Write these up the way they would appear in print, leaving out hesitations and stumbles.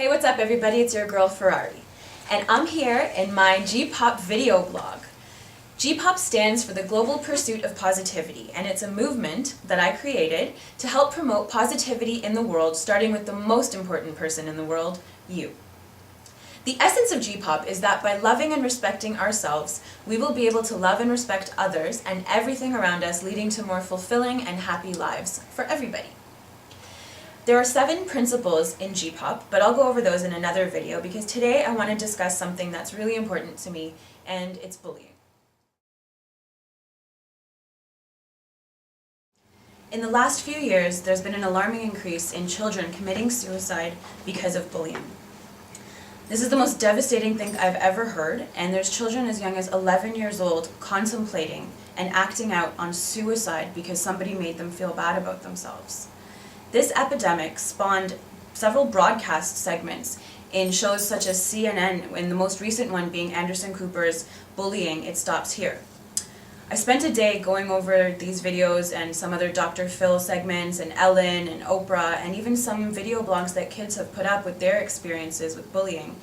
Hey, what's up everybody? It's your girl Farahri, and I'm here in my GPoP video blog. GPoP stands for the Global Pursuit of Positivity, and it's a movement that I created to help promote positivity in the world, starting with the most important person in the world, you. The essence of GPoP is that by loving and respecting ourselves, we will be able to love and respect others and everything around us, leading to more fulfilling and happy lives for everybody. There are 7 principles in GPoP, but I'll go over those in another video because today I want to discuss something that's really important to me, and it's bullying. In the last few years, there's been an alarming increase in children committing suicide because of bullying. This is the most devastating thing I've ever heard, and there's children as young as 11 years old contemplating and acting out on suicide because somebody made them feel bad about themselves. This epidemic spawned several broadcast segments in shows such as CNN, and the most recent one being Anderson Cooper's Bullying, It Stops Here. I spent a day going over these videos and some other Dr. Phil segments and Ellen and Oprah and even some video blogs that kids have put up with their experiences with bullying.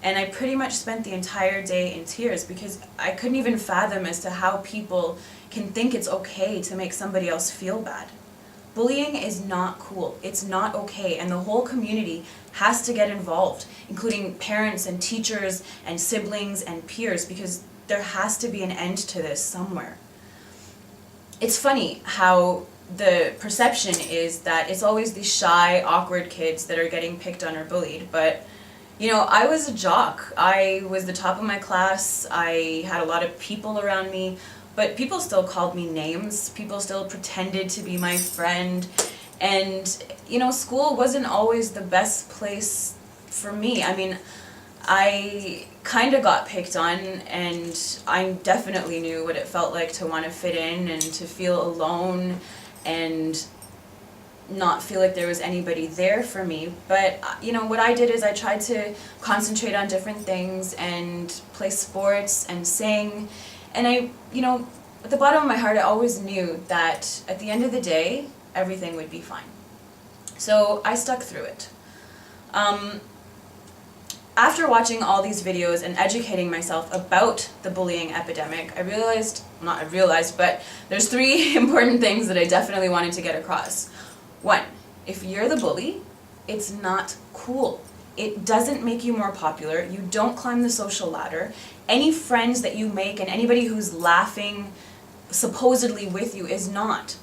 And I pretty much spent the entire day in tears because I couldn't even fathom as to how people can think it's okay to make somebody else feel bad. Bullying is not cool. It's not okay, and the whole community has to get involved, including parents and teachers and siblings and peers, because there has to be an end to this somewhere. It's funny how the perception is that it's always these shy, awkward kids that are getting picked on or bullied, but you know, I was a jock. I was the top of my class. I had a lot of people around me. But people still called me names, people still pretended to be my friend, and you know, school wasn't always the best place for me. I mean, I kind of got picked on, and I definitely knew what it felt like to want to fit in and to feel alone and not feel like there was anybody there for me. But you know, what I did is I tried to concentrate on different things and play sports and sing. And you know, at the bottom of my heart, I always knew that at the end of the day, everything would be fine. So I stuck through it. After watching all these videos and educating myself about the bullying epidemic, but there's 3 important things that I definitely wanted to get across. 1, if you're the bully, it's not cool. It doesn't make you more popular. You don't climb the social ladder. Any friends that you make and anybody who's laughing supposedly with you is not.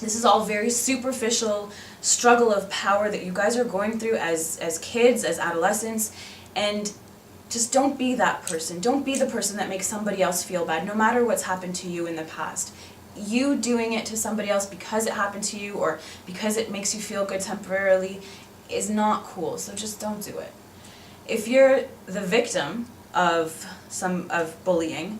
This is all very superficial struggle of power that you guys are going through as kids, as adolescents, and just don't be that person. Don't be the person that makes somebody else feel bad, no matter what's happened to you in the past. You doing it to somebody else because it happened to you or because it makes you feel good temporarily is not cool, so just don't do it. If you're the victim of bullying,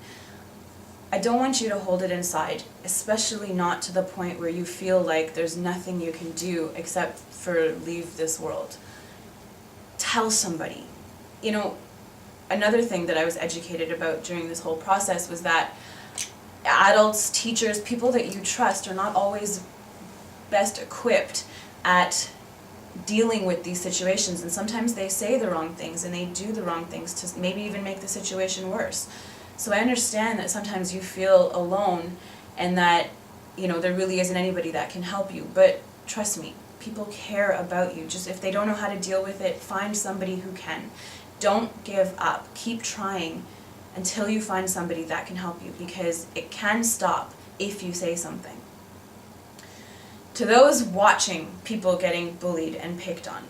I don't want you to hold it inside, especially not to the point where you feel like there's nothing you can do except for leave this world. Tell somebody. You know, another thing that I was educated about during this whole process was that adults, teachers, people that you trust are not always best equipped at dealing with these situations, and sometimes they say the wrong things and they do the wrong things to maybe even make the situation worse. So I understand that sometimes you feel alone and that, you know, there really isn't anybody that can help you, but trust me, people care about you. Just if they don't know how to deal with it, find somebody who can. Don't give up. Keep trying until you find somebody that can help you, because it can stop if you say something. To those watching people getting bullied and picked on,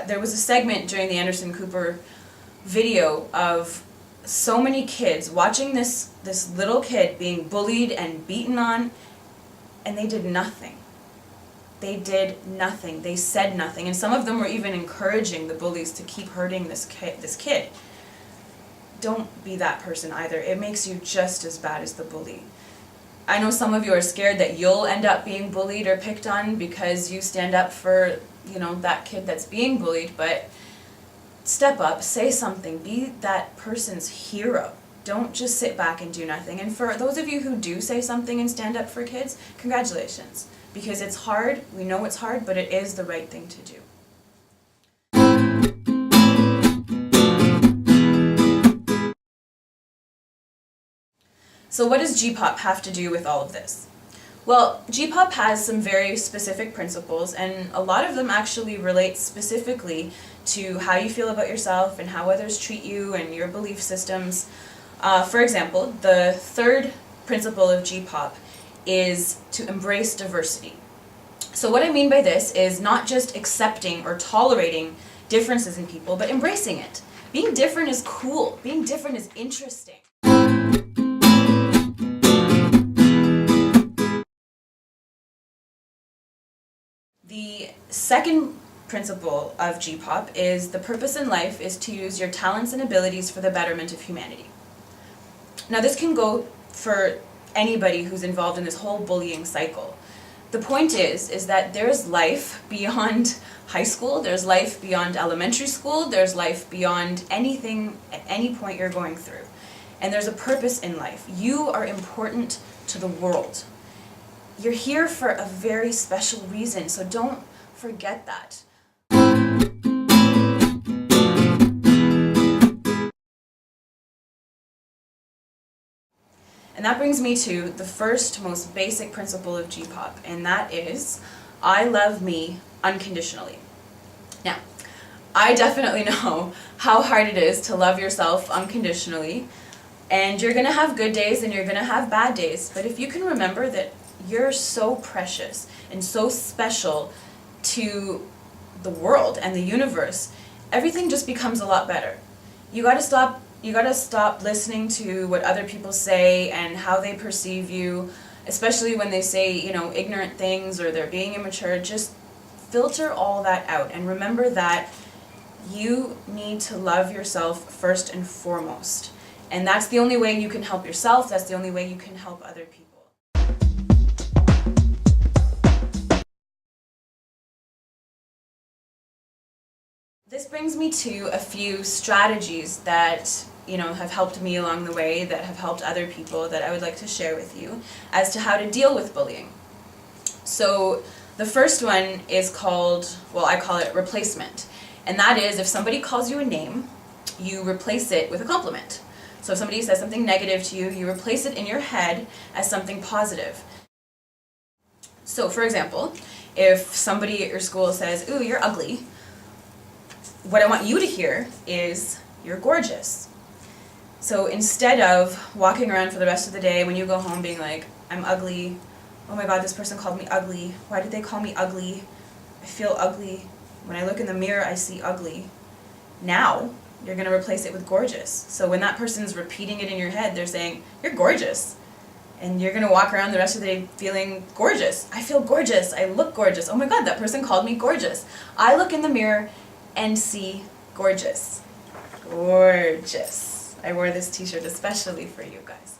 there was a segment during the Anderson Cooper video of so many kids watching this little kid being bullied and beaten on, and they did nothing. They did nothing. They said nothing. And some of them were even encouraging the bullies to keep hurting this kid. Don't be that person either. It makes you just as bad as the bully. I know some of you are scared that you'll end up being bullied or picked on because you stand up for, you know, that kid that's being bullied, but step up, say something, be that person's hero. Don't just sit back and do nothing. And for those of you who do say something and stand up for kids, congratulations. Because it's hard, we know it's hard, but it is the right thing to do. So what does GPoP have to do with all of this? Well, GPoP has some very specific principles, and a lot of them actually relate specifically to how you feel about yourself and how others treat you and your belief systems. For example, the third principle of GPoP is to embrace diversity. So what I mean by this is not just accepting or tolerating differences in people, but embracing it. Being different is cool. Being different is interesting. The second principle of GPoP is the purpose in life is to use your talents and abilities for the betterment of humanity. Now this can go for anybody who's involved in this whole bullying cycle. The point is that there's life beyond high school, there's life beyond elementary school, there's life beyond anything at any point you're going through. And there's a purpose in life. You are important to the world. You're here for a very special reason, so don't forget that. And that brings me to the first most basic principle of GPoP, and that is, I love me unconditionally. Now, I definitely know how hard it is to love yourself unconditionally, and you're gonna have good days and you're gonna have bad days, but if you can remember that you're so precious and so special to the world and the universe, everything just becomes a lot better. You gotta stop listening to what other people say and how they perceive you, especially when they say, ignorant things or they're being immature. Just filter all that out and remember that you need to love yourself first and foremost. And that's the only way you can help yourself, that's the only way you can help other people. This brings me to a few strategies that have helped me along the way, that have helped other people, that I would like to share with you as to how to deal with bullying. So the first one is called, I call it replacement. And that is, if somebody calls you a name, you replace it with a compliment. So if somebody says something negative to you, you replace it in your head as something positive. So for example, if somebody at your school says, "Ooh, you're ugly," what I want you to hear is, "You're gorgeous." So instead of walking around for the rest of the day when you go home being like, "I'm ugly, oh my god, this person called me ugly, why did they call me ugly, I feel ugly, when I look in the mirror I see ugly," now you're going to replace it with gorgeous. So when that person's repeating it in your head, they're saying, "You're gorgeous." And you're going to walk around the rest of the day feeling gorgeous. "I feel gorgeous, I look gorgeous, oh my god, that person called me gorgeous. I look in the mirror and see gorgeous." Gorgeous. I wore this t-shirt especially for you guys.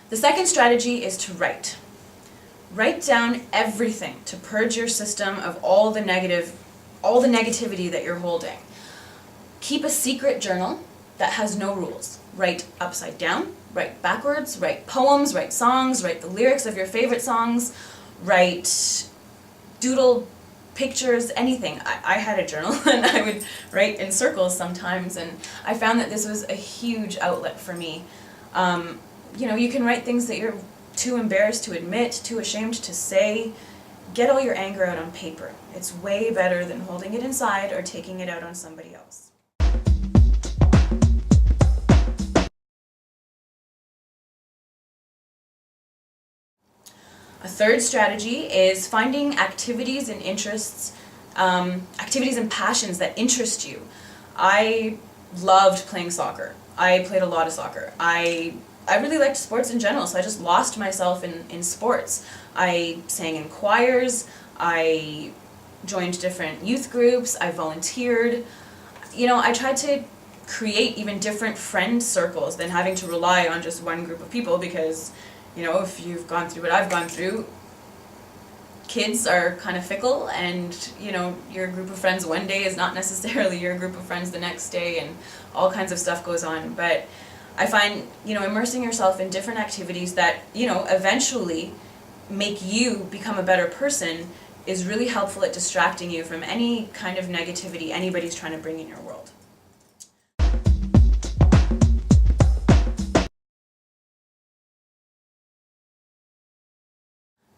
The second strategy is to write. Write down everything to purge your system of all the negativity that you're holding. Keep a secret journal that has no rules. Write upside down, write backwards, write poems, write songs, write the lyrics of your favorite songs, write, doodle pictures, anything. I had a journal and I would write in circles sometimes, and I found that this was a huge outlet for me. You can write things that you're too embarrassed to admit, too ashamed to say. Get all your anger out on paper. It's way better than holding it inside or taking it out on somebody else. A third strategy is finding activities and interests, activities and passions that interest you. I loved playing soccer. I played a lot of soccer. I really liked sports in general, so I just lost myself in sports. I sang in choirs, I joined different youth groups, I volunteered. I tried to create even different friend circles than having to rely on just one group of people, because if you've gone through what I've gone through, kids are kind of fickle, and your group of friends one day is not necessarily your group of friends the next day, and all kinds of stuff goes on. But I find, immersing yourself in different activities that, eventually make you become a better person is really helpful at distracting you from any kind of negativity anybody's trying to bring in your world.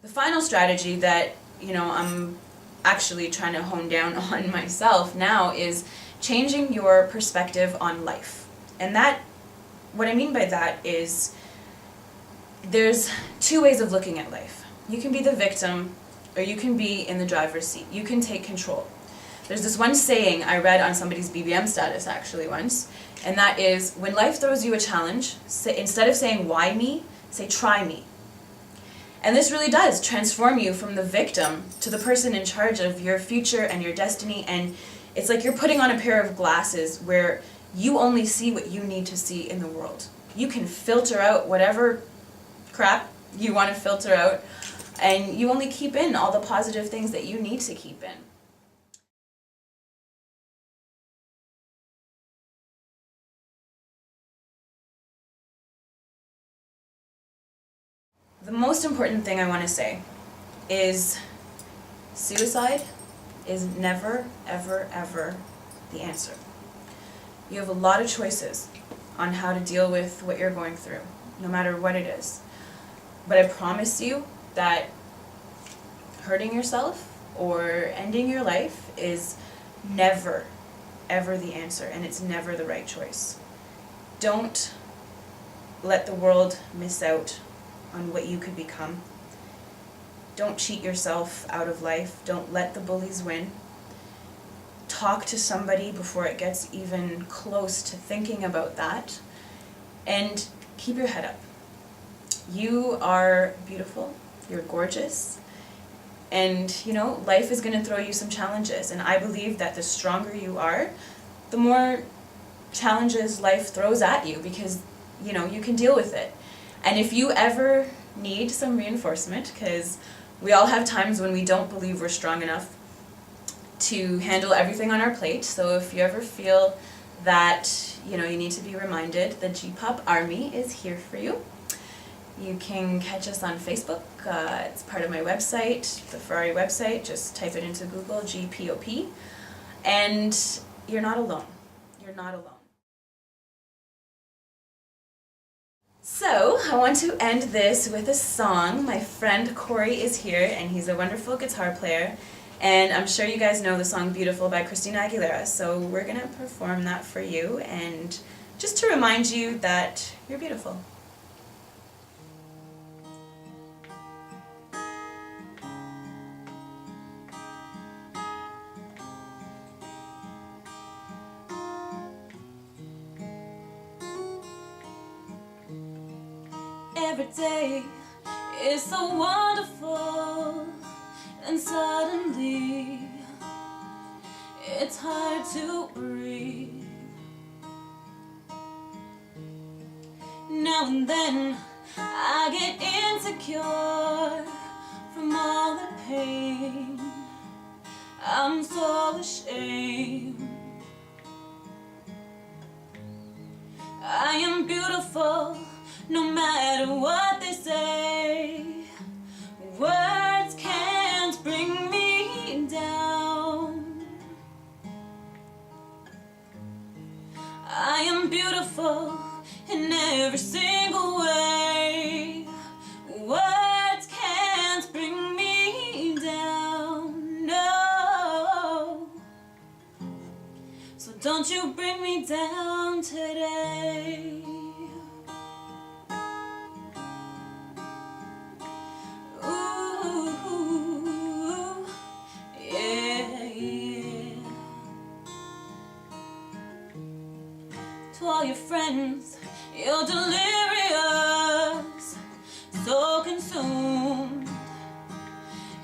The final strategy that, I'm actually trying to hone down on myself now is changing your perspective on life. And what I mean by that is there's two ways of looking at life. You can be the victim, or you can be in the driver's seat. You can take control. There's this one saying I read on somebody's BBM status actually once, and that is, when life throws you a challenge, instead of saying why me, say try me. And this really does transform you from the victim to the person in charge of your future and your destiny, and it's like you're putting on a pair of glasses where you only see what you need to see in the world. You can filter out whatever crap you want to filter out, and you only keep in all the positive things that you need to keep in. The most important thing I want to say is suicide is never, ever, ever the answer. You have a lot of choices on how to deal with what you're going through, no matter what it is. But I promise you that hurting yourself or ending your life is never, ever the answer, and it's never the right choice. Don't let the world miss out on what you could become. Don't cheat yourself out of life. Don't let the bullies win. Talk to somebody before it gets even close to thinking about that, and keep your head up. You are beautiful, you're gorgeous, and life is going to throw you some challenges, and I believe that the stronger you are, the more challenges life throws at you, because you can deal with it. And if you ever need some reinforcement, because we all have times when we don't believe we're strong enough to handle everything on our plate, so if you ever feel that you need to be reminded, the GPoP Army is here for you. You can catch us on Facebook. It's part of my website, the Farahri website. Just type it into Google, GPoP, and you're not alone. You're not alone. So, I want to end this with a song. My friend Corey is here, and he's a wonderful guitar player, and I'm sure you guys know the song Beautiful by Christina Aguilera, so we're going to perform that for you, and just to remind you that you're beautiful. Every day is so wonderful, and suddenly it's hard to breathe. Now and then I get insecure from all the pain. I'm so ashamed. I am beautiful, no matter what they say. Words can't bring me down. I am beautiful in every single way. Words can't bring me down, no. So don't you bring me down today. To all your friends, you're delirious, so consumed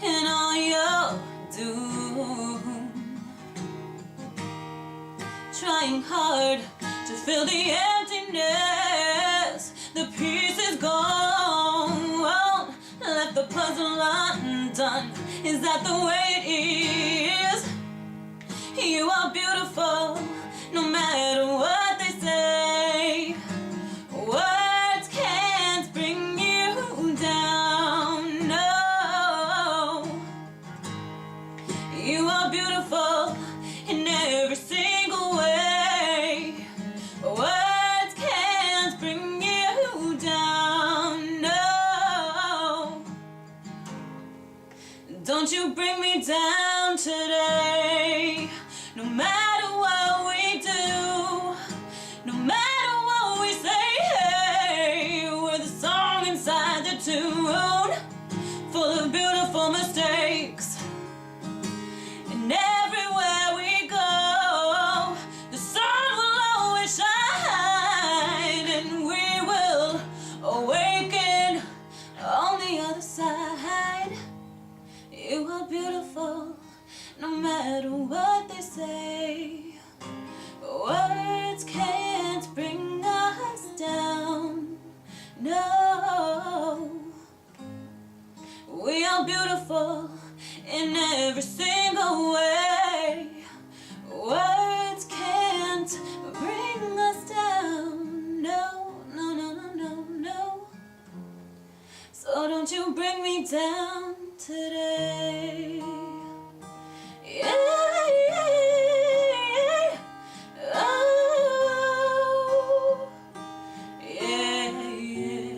in all your doom, trying hard to fill the emptiness. The piece is gone, won't let the puzzle undone. Is that the way it is? You are beautiful, no matter what they say. Words can't bring you down, no. you bring me down today. No matter what we do, no matter what we say, hey, we're the song inside the tune, full of beautiful mistakes. And everywhere we go, the sun will always shine, and we will awaken on the other side. You are beautiful, no matter what they say. Words can't bring us down, no. We are beautiful in every single way. Words can't bring us down, no, no, no, no, no, no. So don't you bring me down today. Yeah, yeah, oh, yeah, yeah.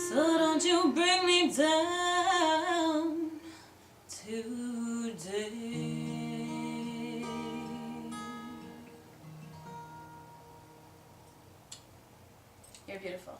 So don't you bring me down today. You're beautiful.